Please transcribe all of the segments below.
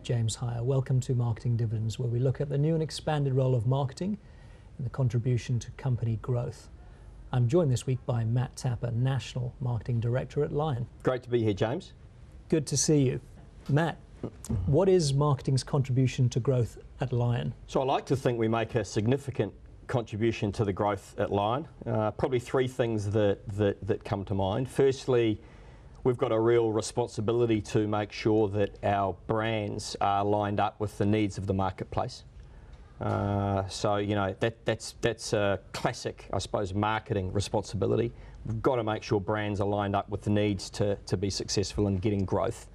James Hier. Welcome to Marketing Dividends, where we look at the new and expanded role of marketing and the contribution to company growth. I'm joined this week by Matt Tapper, National Marketing Director at Lion. Great to be here, James. Good to see you. Matt, what is marketing's contribution to growth at Lion? So I like to think we make a significant contribution to the growth at Lion. Probably three things that come to mind. Firstly, we've got a real responsibility to make sure that our brands are lined up with the needs of the marketplace. So you know that's a classic, I suppose, marketing responsibility. We've got to make sure brands are lined up with the needs to be successful in getting growth.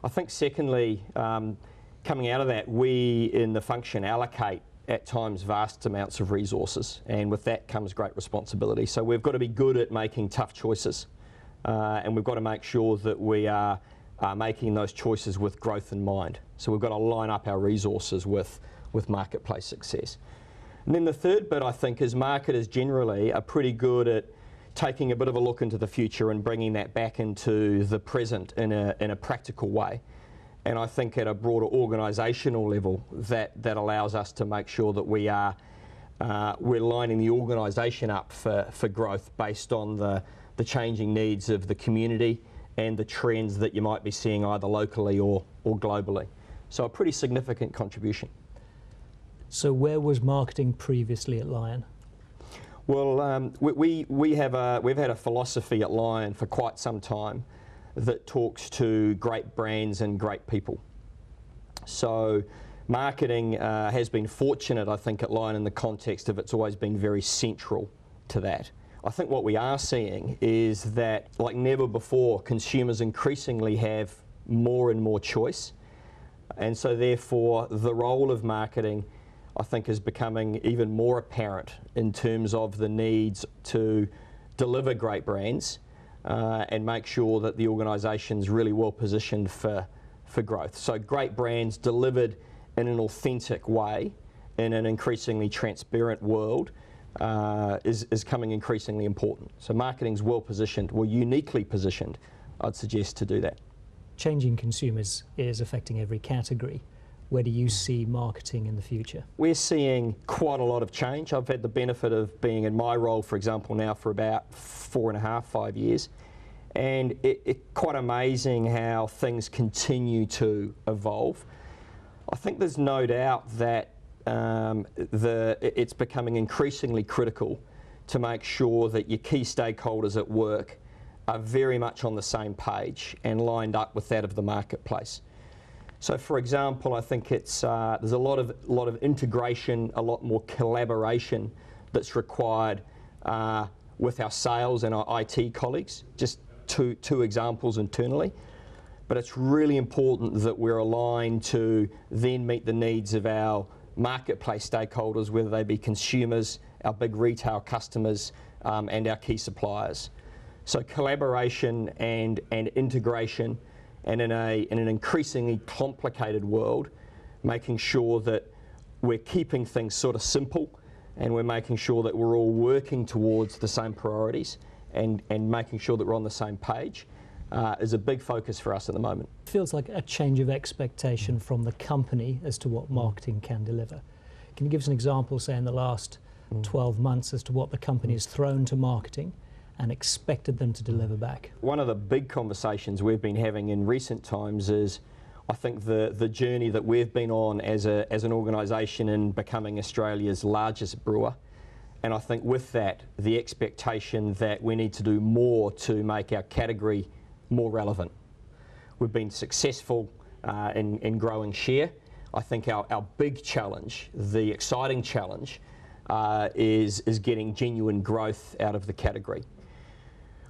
I think secondly, coming out of that, we in the function allocate at times vast amounts of resources, and with that comes great responsibility. So we've got to be good at making tough choices. And we've got to make sure that we are making those choices with growth in mind. So we've got to line up our resources with marketplace success. And then the third bit, I think, is marketers generally are pretty good at taking a bit of a look into the future and bringing that back into the present in a practical way. And I think at a broader organisational level, that allows us to make sure that we're lining the organisation up for growth based on the changing needs of the community and the trends that you might be seeing either locally or globally. So a pretty significant contribution. So where was marketing previously at Lion? Well, we've had a philosophy at Lion for quite some time that talks to great brands and great people. So marketing has been fortunate, I think, at Lion in the context of it's always been very central to that. I think what we are seeing is that, like never before, consumers increasingly have more and more choice. And so therefore, the role of marketing, I think, is becoming even more apparent in terms of the needs to deliver great brands and make sure that the organisation's really well positioned for growth. So great brands delivered in an authentic way in an increasingly transparent world is becoming increasingly important. So marketing's well positioned, or uniquely positioned, I'd suggest, to do that. Changing consumers is affecting every category. Where do you see marketing in the future? We're seeing quite a lot of change. I've had the benefit of being in my role, for example, now for about 4.5, 5 years. And it's quite amazing how things continue to evolve. I think there's no doubt that it's becoming increasingly critical to make sure that your key stakeholders at work are very much on the same page and lined up with that of the marketplace. So, for example, I think there's a lot of integration, a lot more collaboration that's required with our sales and our IT colleagues. Just two examples internally. But it's really important that we're aligned to then meet the needs of our marketplace stakeholders, whether they be consumers, our big retail customers, and our key suppliers. So collaboration and integration, and in an increasingly complicated world, making sure that we're keeping things sort of simple, and we're making sure that we're all working towards the same priorities and making sure that we're on the same page is a big focus for us at the moment. It feels like a change of expectation from the company as to what marketing can deliver. Can you give us an example, say, in the last 12 months as to what the company has thrown to marketing and expected them to deliver back? One of the big conversations we've been having in recent times is, I think, the journey that we've been on as an organisation in becoming Australia's largest brewer. And I think with that, the expectation that we need to do more to make our category more relevant. We've been successful in growing share. I think our big challenge, the exciting challenge, is getting genuine growth out of the category.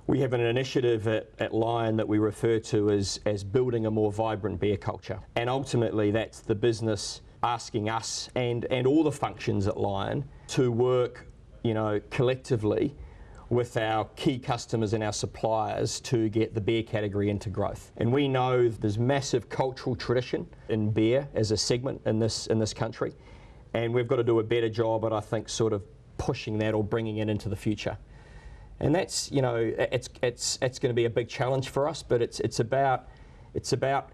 We have an initiative at Lion that we refer to as building a more vibrant beer culture. And ultimately that's the business asking us and all the functions at Lion to work, collectively with our key customers and our suppliers to get the beer category into growth. And we know there's massive cultural tradition in beer as a segment in this country, and we've got to do a better job at, I think, sort of pushing that or bringing it into the future. And that's, it's going to be a big challenge for us, but it's about It's about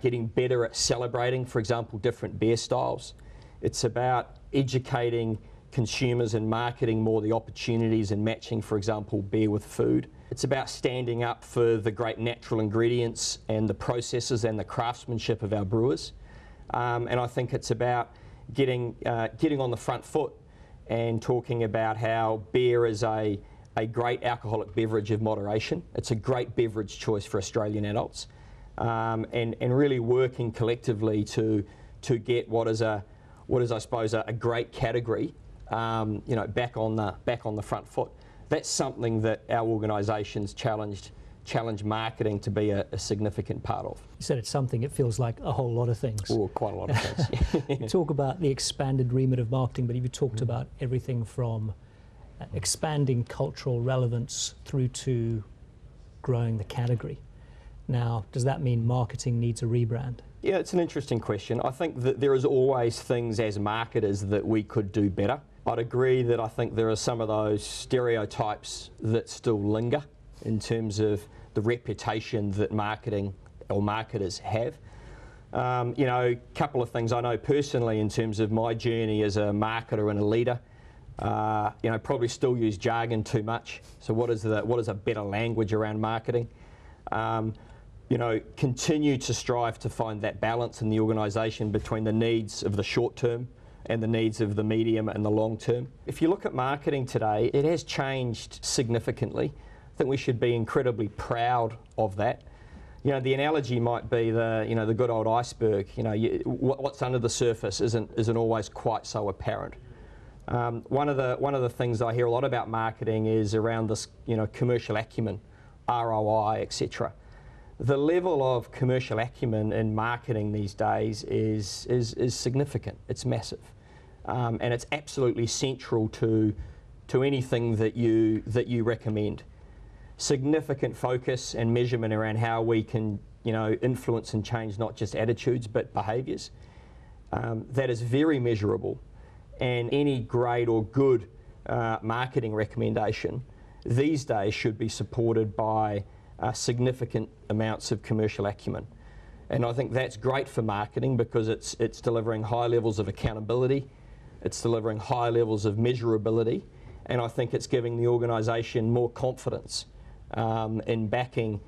getting better at celebrating, for example, different beer styles. It's about educating consumers and marketing more the opportunities and matching, for example, beer with food. It's about standing up for the great natural ingredients and the processes and the craftsmanship of our brewers. And I think it's about getting on the front foot and talking about how beer is a great alcoholic beverage of moderation. It's a great beverage choice for Australian adults, and really working collectively to get what is I suppose a great category, back on the front foot. That's something that our organisations challenge marketing to be a significant part of. You said it's something, it feels like a whole lot of things. Oh, quite a lot of things. You talk about the expanded remit of marketing, but you've talked about everything from expanding cultural relevance through to growing the category. Now, does that mean marketing needs a rebrand? Yeah, it's an interesting question. I think that there is always things as marketers that we could do better. I'd agree that I think there are some of those stereotypes that still linger in terms of the reputation that marketing or marketers have. A couple of things I know personally in terms of my journey as a marketer and a leader. Probably still use jargon too much. So what is a better language around marketing? Continue to strive to find that balance in the organisation between the needs of the short term and the needs of the medium and the long term. If you look at marketing today, it has changed significantly. I think we should be incredibly proud of that. The analogy might be the good old iceberg. What's under the surface isn't always quite so apparent. One of the things I hear a lot about marketing is around this, commercial acumen, ROI, etc. The level of commercial acumen in marketing these days is significant. It's massive, and it's absolutely central to anything that you recommend. Significant focus and measurement around how we can influence and change not just attitudes but behaviours. That is very measurable, and any great or good marketing recommendation these days should be supported by significant amounts of commercial acumen. And I think that's great for marketing because it's delivering high levels of accountability, it's delivering high levels of measurability, and I think it's giving the organisation more confidence in backing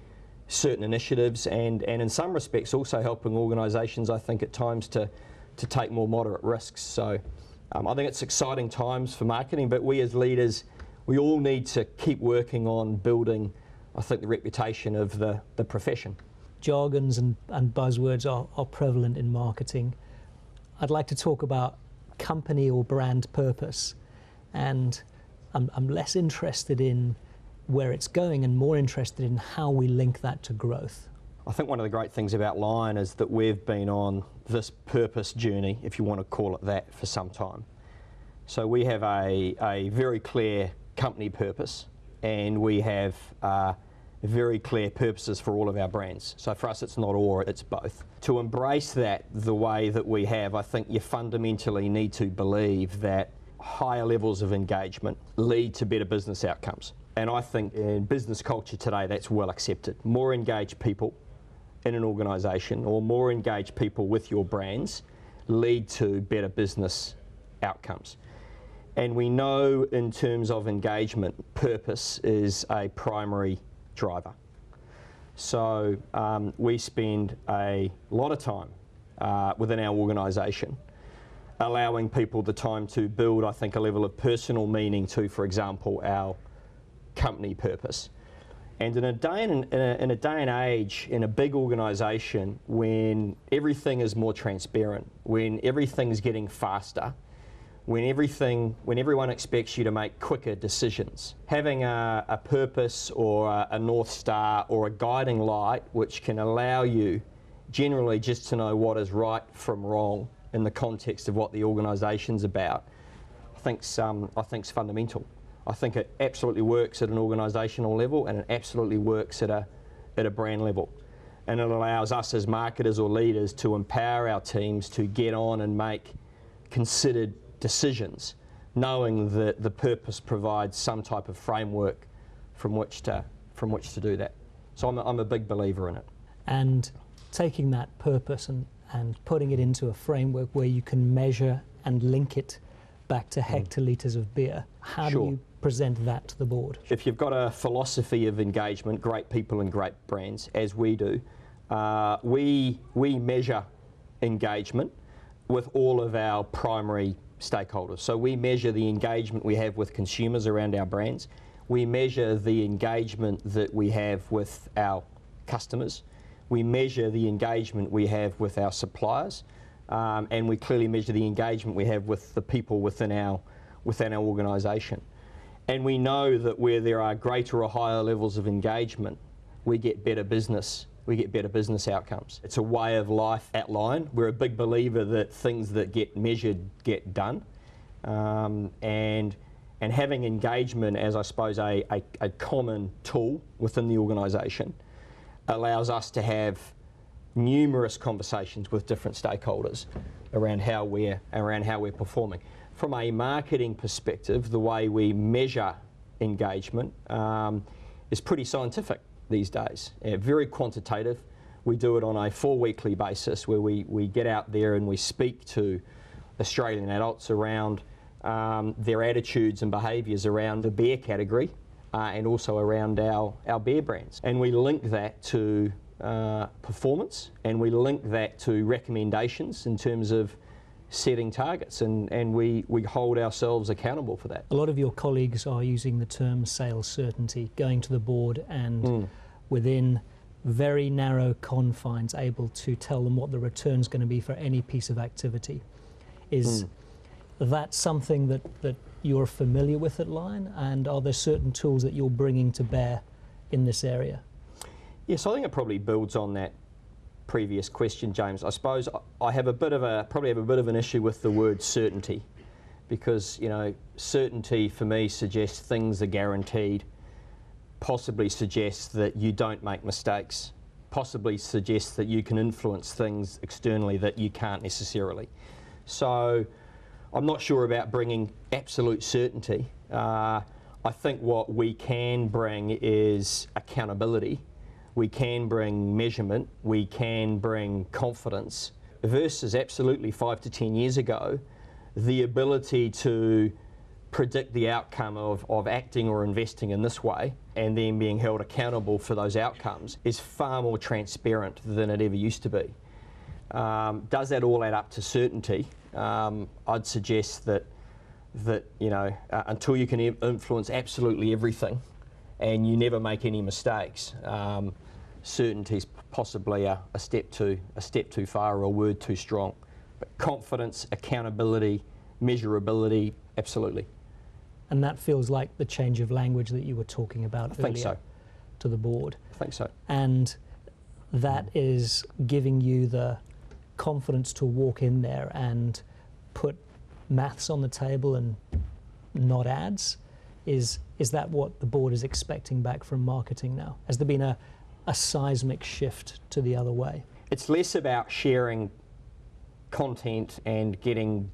certain initiatives and in some respects also helping organisations, I think, at times to take more moderate risks. So I think it's exciting times for marketing, but we as leaders, we all need to keep working on building, I think, the reputation of the profession. Jargons and buzzwords are prevalent in marketing. I'd like to talk about company or brand purpose, and I'm less interested in where it's going and more interested in how we link that to growth. I think one of the great things about Lion is that we've been on this purpose journey, if you want to call it that, for some time. So we have a very clear company purpose, and we have very clear purposes for all of our brands. So for us it's not or, it's both. To embrace that the way that we have, I think you fundamentally need to believe that higher levels of engagement lead to better business outcomes. And I think in business culture today that's well accepted. More engaged people in an organisation or more engaged people with your brands lead to better business outcomes. And we know in terms of engagement, purpose is a primary driver. So we spend a lot of time within our organisation allowing people the time to build, I think, a level of personal meaning to, for example, our company purpose. And in a day and age, in a big organisation, when everything is more transparent, when everything's getting faster, when everyone expects you to make quicker decisions, having a purpose or a North Star or a guiding light which can allow you generally just to know what is right from wrong in the context of what the organisation's about, I think's fundamental. I think it absolutely works at an organisational level, and it absolutely works at a brand level. And it allows us as marketers or leaders to empower our teams to get on and make considered decisions, knowing that the purpose provides some type of framework from which to do that. So I'm a big believer in it. And taking that purpose and putting it into a framework where you can measure and link it back to hectolitres of beer. How do you present that to the board? If you've got a philosophy of engagement, great people and great brands, as we do, we measure engagement with all of our primary stakeholders. So we measure the engagement we have with consumers around our brands. We measure the engagement that we have with our customers. We measure the engagement we have with our suppliers. And we clearly measure the engagement we have with the people within our organisation. And we know that where there are greater or higher levels of engagement, we get better business. We get better business outcomes. It's a way of life at Lion. We're a big believer that things that get measured get done. And having engagement as, I suppose, a common tool within the organisation allows us to have numerous conversations with different stakeholders around how we're performing. From a marketing perspective, the way we measure engagement is pretty scientific these days, very quantitative. We do it on a 4-weekly basis where we get out there and we speak to Australian adults around their attitudes and behaviours around the beer category and also around our beer brands. And we link that to performance, and we link that to recommendations in terms of setting targets, and we hold ourselves accountable for that. A lot of your colleagues are using the term sales certainty, going to the board and within very narrow confines able to tell them what the return's going to be for any piece of activity. Is that something that you're familiar with at Lion, and are there certain tools that you're bringing to bear in this area? Yes, I think it probably builds on that previous question, James. I suppose I have probably have a bit of an issue with the word certainty, because certainty for me suggests things are guaranteed, possibly suggests that you don't make mistakes, possibly suggests that you can influence things externally that you can't necessarily. So I'm not sure about bringing absolute certainty. I think what we can bring is accountability. We can bring measurement, we can bring confidence, versus absolutely 5 to 10 years ago, the ability to predict the outcome of acting or investing in this way and then being held accountable for those outcomes is far more transparent than it ever used to be. Does that all add up to certainty? I'd suggest that until you can influence absolutely everything and you never make any mistakes, certainty is possibly a step too far or a word too strong. But confidence, accountability, measurability, absolutely. And that feels like the change of language that you were talking about earlier to the board. I think so. And that is giving you the confidence to walk in there and put maths on the table and not ads. Is that what the board is expecting back from marketing now? Has there been a seismic shift to the other way? It's less about sharing content and getting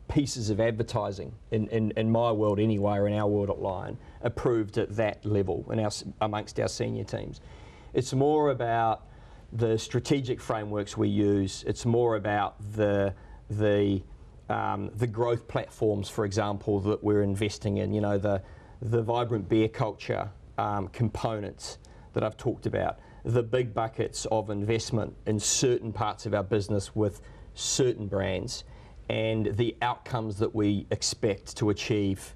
pieces of advertising, in my world anyway, or in our world at Lion, approved at that level amongst our senior teams. It's more about the strategic frameworks we use. It's more about the growth platforms, for example, that we're investing in. The vibrant beer culture components that I've talked about, the big buckets of investment in certain parts of our business with certain brands, and the outcomes that we expect to achieve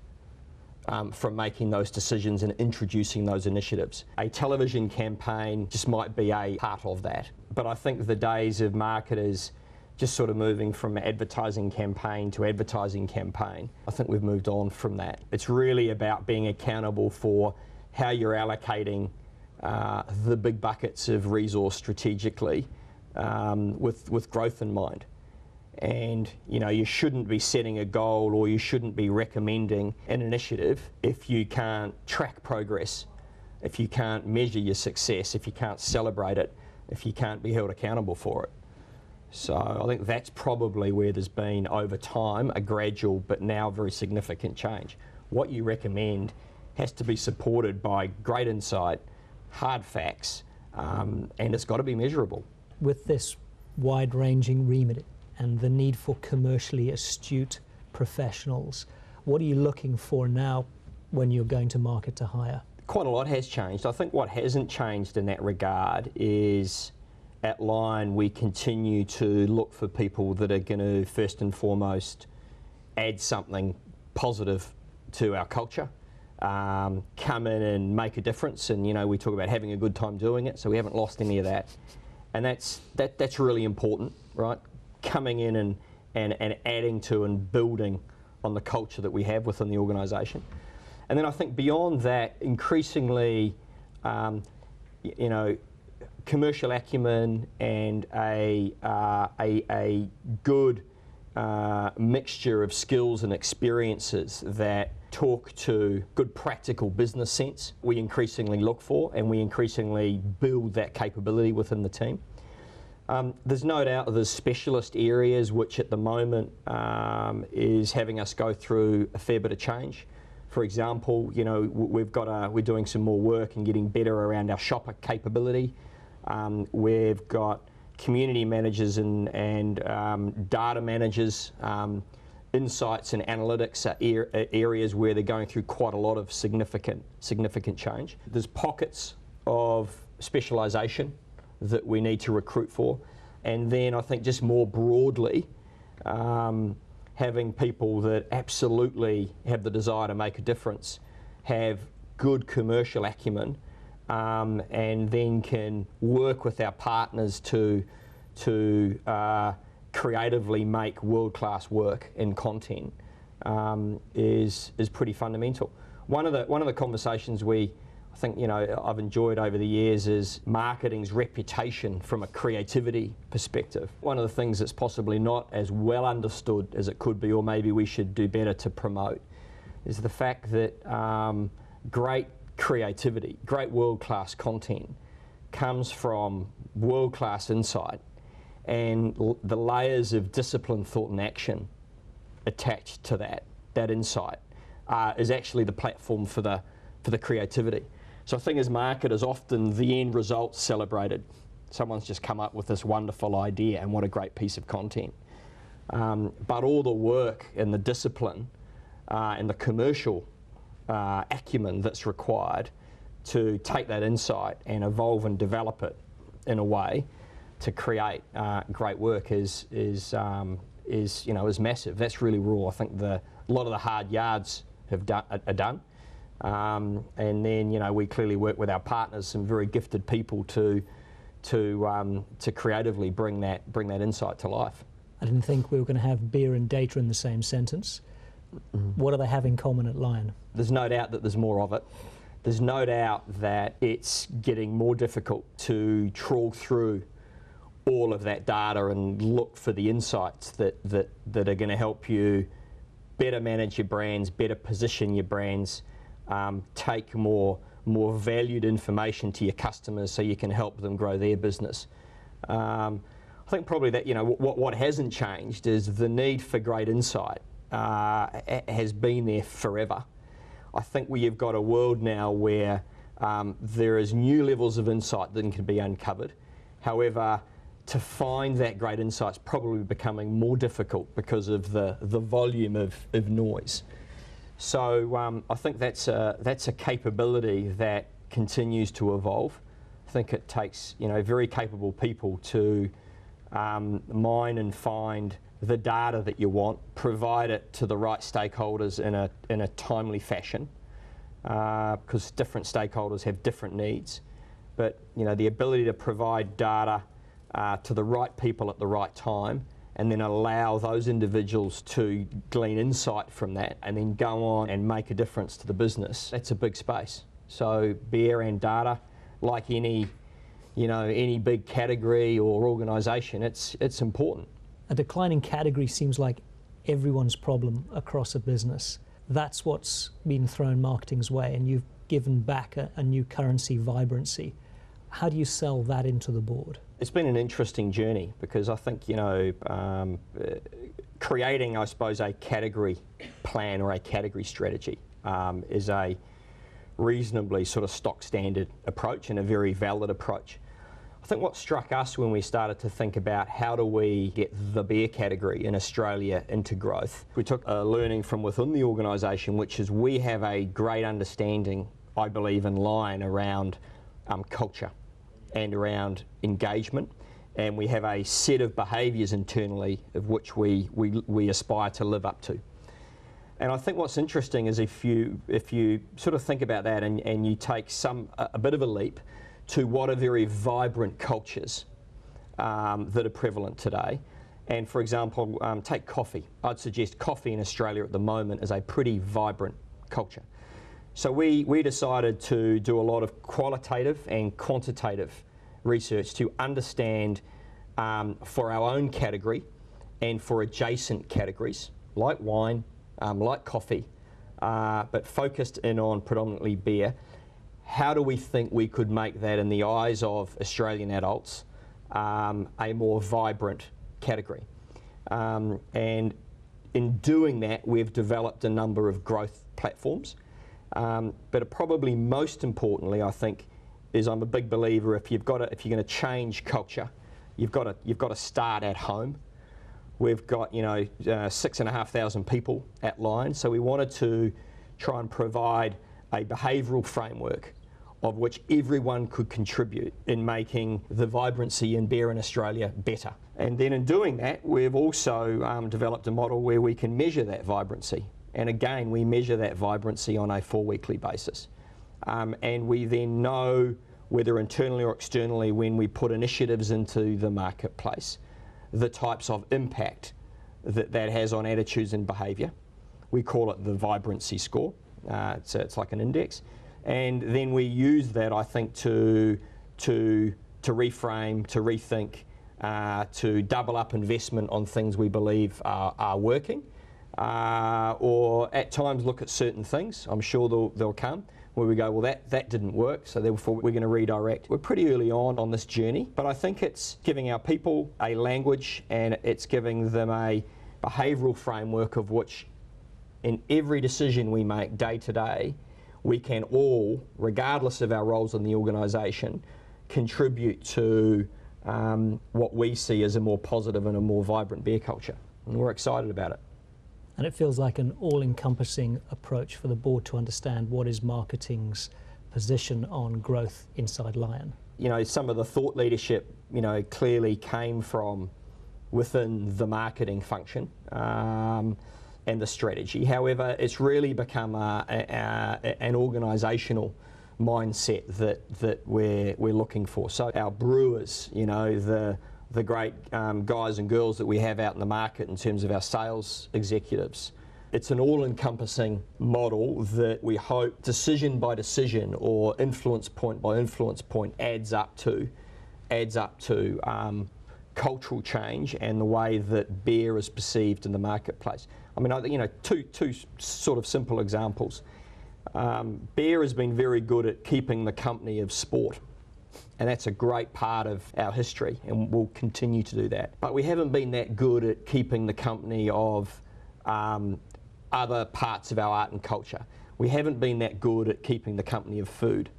from making those decisions and introducing those initiatives. A television campaign just might be a part of that, but I think the days of marketers just sort of moving from advertising campaign to advertising campaign, I think we've moved on from that. It's really about being accountable for how you're allocating the big buckets of resource strategically with growth in mind. And you shouldn't be setting a goal, or you shouldn't be recommending an initiative if you can't track progress, if you can't measure your success, if you can't celebrate it, if you can't be held accountable for it. So I think that's probably where there's been, over time, a gradual but now very significant change. What you recommend has to be supported by great insight, hard facts, and it's got to be measurable. With this wide-ranging remit and the need for commercially astute professionals, what are you looking for now when you're going to market to hire? Quite a lot has changed. I think what hasn't changed in that regard is at Lion we continue to look for people that are going to first and foremost add something positive to our culture, come in and make a difference, and we talk about having a good time doing it, so we haven't lost any of that. And that's really important, right? Coming in and adding to and building on the culture that we have within the organisation. And then I think beyond that, increasingly, commercial acumen and a good mixture of skills and experiences that talk to good practical business sense, we increasingly look for, and we increasingly build that capability within the team. There's no doubt there's specialist areas which at the moment is having us go through a fair bit of change. For example, we're doing some more work and getting better around our shopper capability. We've got community managers and data managers. Insights and analytics are areas where they're going through quite a lot of significant change. There's pockets of specialisation that we need to recruit for, and then I think just more broadly, having people that absolutely have the desire to make a difference, have good commercial acumen, and then can work with our partners to creatively make world-class work and content is pretty fundamental. One of the conversations I think I've enjoyed over the years is marketing's reputation from a creativity perspective. One of the things that's possibly not as well understood as it could be, or maybe we should do better to promote, is the fact that great creativity, great world-class content comes from world-class insight, and the layers of discipline, thought and action attached to that insight is actually the platform for the creativity. So I think as marketers, often the end result's celebrated. Someone's just come up with this wonderful idea and what a great piece of content. But all the work and the discipline and the commercial acumen that's required to take that insight and evolve and develop it in a way to create great work is massive. That's really raw. I think a lot of the hard yards are done. And then we clearly work with our partners, some very gifted people to creatively bring that insight to life. I didn't think we were going to have beer and data in the same sentence. What do they have in common at Lion? There's no doubt that there's more of it. There's no doubt that it's getting more difficult to trawl through all of that data and look for the insights that are going to help you better manage your brands, better position your brands, take more valued information to your customers so you can help them grow their business. I think probably that what hasn't changed is the need for great insight has been there forever. I think we've got a world now where there is new levels of insight that can be uncovered. However, to find that great insight is probably becoming more difficult because of the volume of noise. So I think that's a capability that continues to evolve. I think it takes very capable people to mine and find the data that you want, provide it to the right stakeholders in a timely fashion, because different stakeholders have different needs. But the ability to provide data to the right people at the right time, and then allow those individuals to glean insight from that and then go on and make a difference to the business, that's a big space. So beer and data, like any big category or organisation, it's important. A declining category seems like everyone's problem across a business. That's what's been thrown marketing's way, and you've given back a new currency, vibrancy. How do you sell that into the board? It's been an interesting journey because I think, creating, I suppose, a category plan or a category strategy is a reasonably sort of stock standard approach and a very valid approach. I think what struck us when we started to think about how do we get the beer category in Australia into growth, we took a learning from within the organisation, which is we have a great understanding, I believe, in line around culture and around engagement, and we have a set of behaviours internally of which we aspire to live up to. And I think what's interesting is if you sort of think about that and you take a bit of a leap to what are very vibrant cultures that are prevalent today. And for example, take coffee. I'd suggest coffee in Australia at the moment is a pretty vibrant culture. So we decided to do a lot of qualitative and quantitative research to understand for our own category and for adjacent categories like wine, like coffee, but focused in on predominantly beer. How do we think we could make that, in the eyes of Australian adults, a more vibrant category? And in doing that, we've developed a number of growth platforms. But probably most importantly, I think, is I'm a big believer if you're going to change culture, you've got to start at home. We've got 6,500 people at Lion, so we wanted to try and provide a behavioural framework of which everyone could contribute in making the vibrancy in beer in Australia better. And then in doing that, we've also developed a model where we can measure that vibrancy. And again, we measure that vibrancy on a 4-weekly basis. And we then know, whether internally or externally, when we put initiatives into the marketplace, the types of impact that has on attitudes and behaviour. We call it the vibrancy score. So it's like an index. And then we use that, I think, to reframe, to rethink, to double up investment on things we believe are working, or at times look at certain things. I'm sure they'll come where we go, well, that didn't work, so therefore we're going to redirect. We're pretty early on this journey, but I think it's giving our people a language and it's giving them a behavioural framework of which, in every decision we make day to day, we can all, regardless of our roles in the organisation, contribute to what we see as a more positive and a more vibrant beer culture. And we're excited about it. And it feels like an all-encompassing approach for the board to understand what is marketing's position on growth inside Lion. Some of the thought leadership, clearly came from within the marketing function. And the strategy. However, it's really become an organisational mindset that we're looking for. So our brewers, the great guys and girls that we have out in the market in terms of our sales executives, it's an all-encompassing model that we hope decision by decision or influence point by influence point adds up to cultural change and the way that beer is perceived in the marketplace. I mean, two sort of simple examples. Beer has been very good at keeping the company of sport, and that's a great part of our history, and we'll continue to do that. But we haven't been that good at keeping the company of other parts of our art and culture. We haven't been that good at keeping the company of food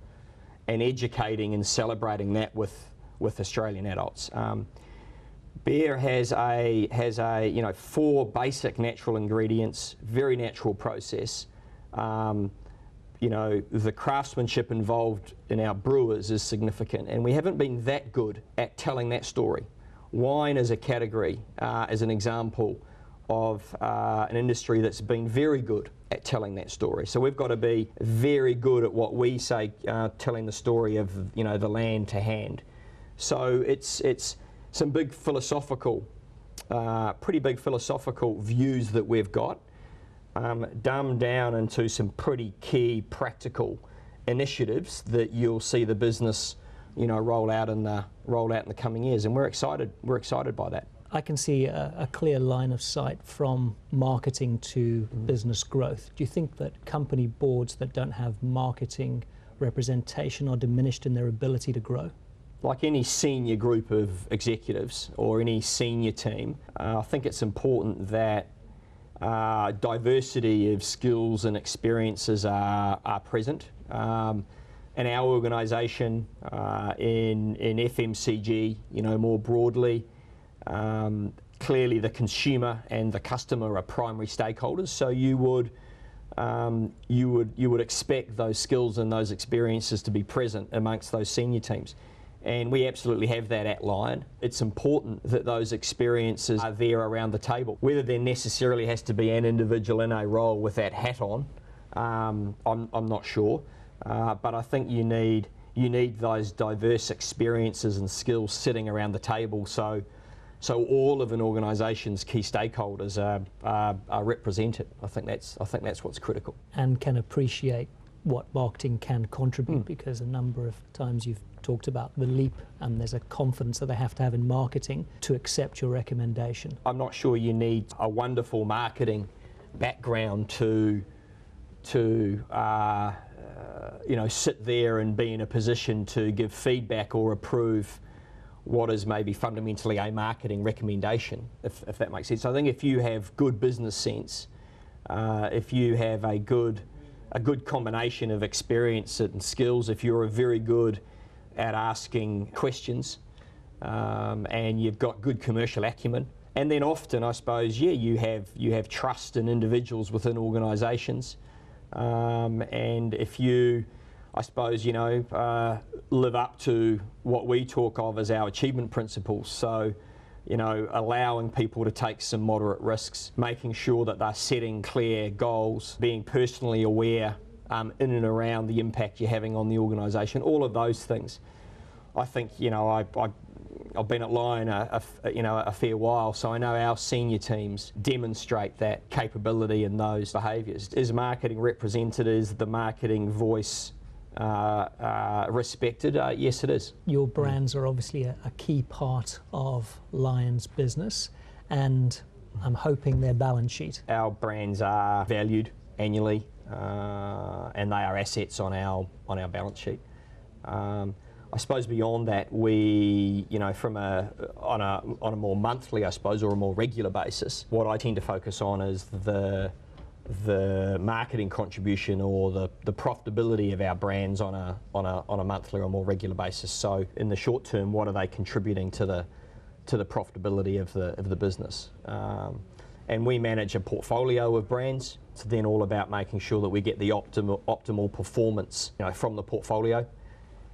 and educating and celebrating that with Australian adults. Beer has 4 basic natural ingredients, very natural process. The craftsmanship involved in our brewers is significant, and we haven't been that good at telling that story. Wine as a category is an example of an industry that's been very good at telling that story. So we've got to be very good at what we say, telling the story of the land to hand. So it's some big philosophical, pretty big philosophical views that we've got, dumbed down into some pretty key practical initiatives that you'll see the business, roll out in the coming years, and we're excited by that. I can see a clear line of sight from marketing to business growth. Do you think that company boards that don't have marketing representation are diminished in their ability to grow? Like any senior group of executives or any senior team, I think it's important that diversity of skills and experiences are present. in our organisation, in FMCG, more broadly, clearly the consumer and the customer are primary stakeholders. So you would expect those skills and those experiences to be present amongst those senior teams. And we absolutely have that at Lion. It's important that those experiences are there around the table. Whether there necessarily has to be an individual in a role with that hat on, I'm not sure. But I think you need those diverse experiences and skills sitting around the table, so all of an organisation's key stakeholders are represented. I think that's what's critical. And can appreciate what marketing can contribute, because a number of times you've talked about the leap, and there's a confidence that they have to have in marketing to accept your recommendation. I'm not sure you need a wonderful marketing background to sit there and be in a position to give feedback or approve what is maybe fundamentally a marketing recommendation, if that makes sense. I think if you have good business sense, if you have a good combination of experience and skills, if you're very good at asking questions, and you've got good commercial acumen, and then often, I suppose, you have trust in individuals within organisations, and if you, I suppose, live up to what we talk of as our achievement principles. So, allowing people to take some moderate risks, making sure that they're setting clear goals, being personally aware in and around the impact you're having on the organisation, all of those things. I think, I've been at Lion a fair while, so I know our senior teams demonstrate that capability and those behaviours. Is marketing represented? Is the marketing voice respected? Yes, it is. Your brands are obviously a key part of Lion's business, and I'm hoping their balance sheet. Our brands are valued annually, and they are assets on our balance sheet. I suppose beyond that, we, on a more monthly, I suppose, or a more regular basis, what I tend to focus on is the marketing contribution or the profitability of our brands on a monthly or more regular basis. So in the short term, what are they contributing to the profitability of the business? And we manage a portfolio of brands. It's then all about making sure that we get the optimal performance, from the portfolio.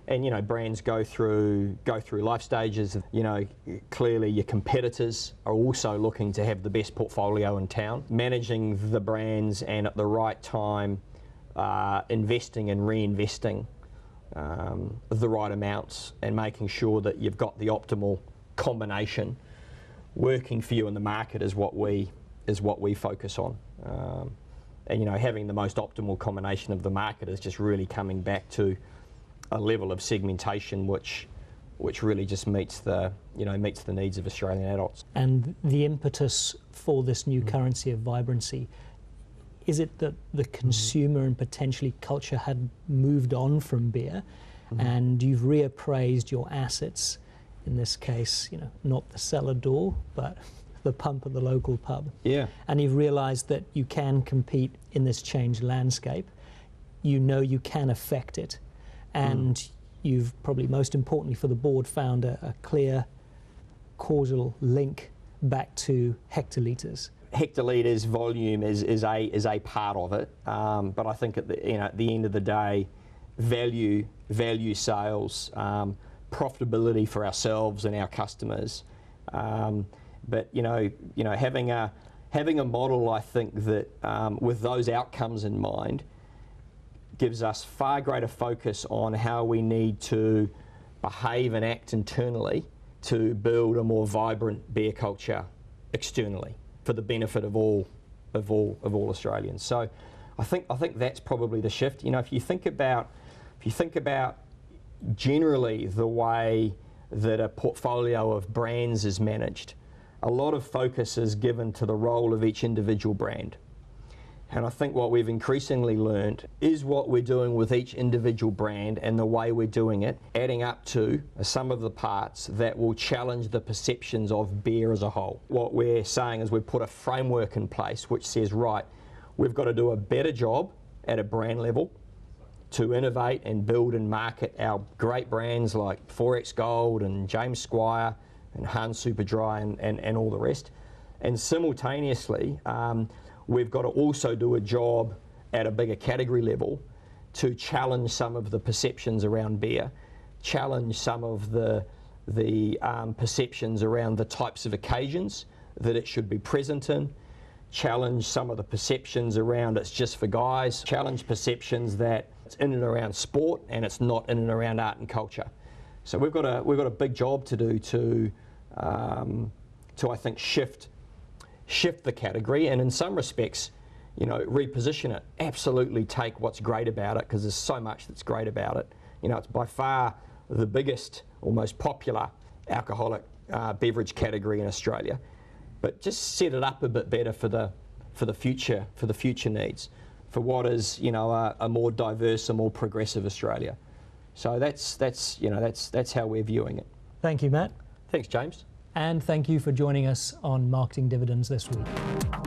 And brands go through life stages. Clearly your competitors are also looking to have the best portfolio in town. Managing the brands and at the right time, investing and reinvesting the right amounts and making sure that you've got the optimal combination working for you in the market is what we focus on. And having the most optimal combination of the market is just really coming back to a level of segmentation which really just meets the needs of Australian adults. And the impetus for this new currency of vibrancy, is it that the consumer and potentially culture had moved on from beer, and you've reappraised your assets, in this case, not the cellar door, but the pump at the local pub. Yeah. And you've realised that you can compete in this changed landscape. You can affect it. And you've probably, most importantly for the board, found a clear causal link back to hectolitres. Hectolitres volume is a part of it, but I think at the end of the day, value sales, profitability for ourselves and our customers. But having a model, I think that with those outcomes in mind, gives us far greater focus on how we need to behave and act internally to build a more vibrant beer culture externally for the benefit of all Australians. So I think that's probably the shift. If you think about generally the way that a portfolio of brands is managed, a lot of focus is given to the role of each individual brand. And I think what we've increasingly learned is what we're doing with each individual brand and the way we're doing it, adding up to some of the parts that will challenge the perceptions of beer as a whole. What we're saying is we've put a framework in place which says, right, we've got to do a better job at a brand level to innovate and build and market our great brands like 4X Gold and James Squire and Hans Super Dry and all the rest. And simultaneously, we've got to also do a job at a bigger category level to challenge some of the perceptions around beer, challenge some of the perceptions around the types of occasions that it should be present in, challenge some of the perceptions around it's just for guys, challenge perceptions that it's in and around sport and it's not in and around art and culture. So we've got a big job to do to I think shift the category, and in some respects, you know, reposition it. Absolutely take what's great about it, because there's so much that's great about it. You know, it's by far the biggest or most popular alcoholic beverage category in Australia, but just set it up a bit better for the future needs, for what is, you know, a more diverse, a more progressive Australia. So that's how we're viewing it. Thank you, Matt. Thanks, James. And thank you for joining us on Marketing Dividends this week.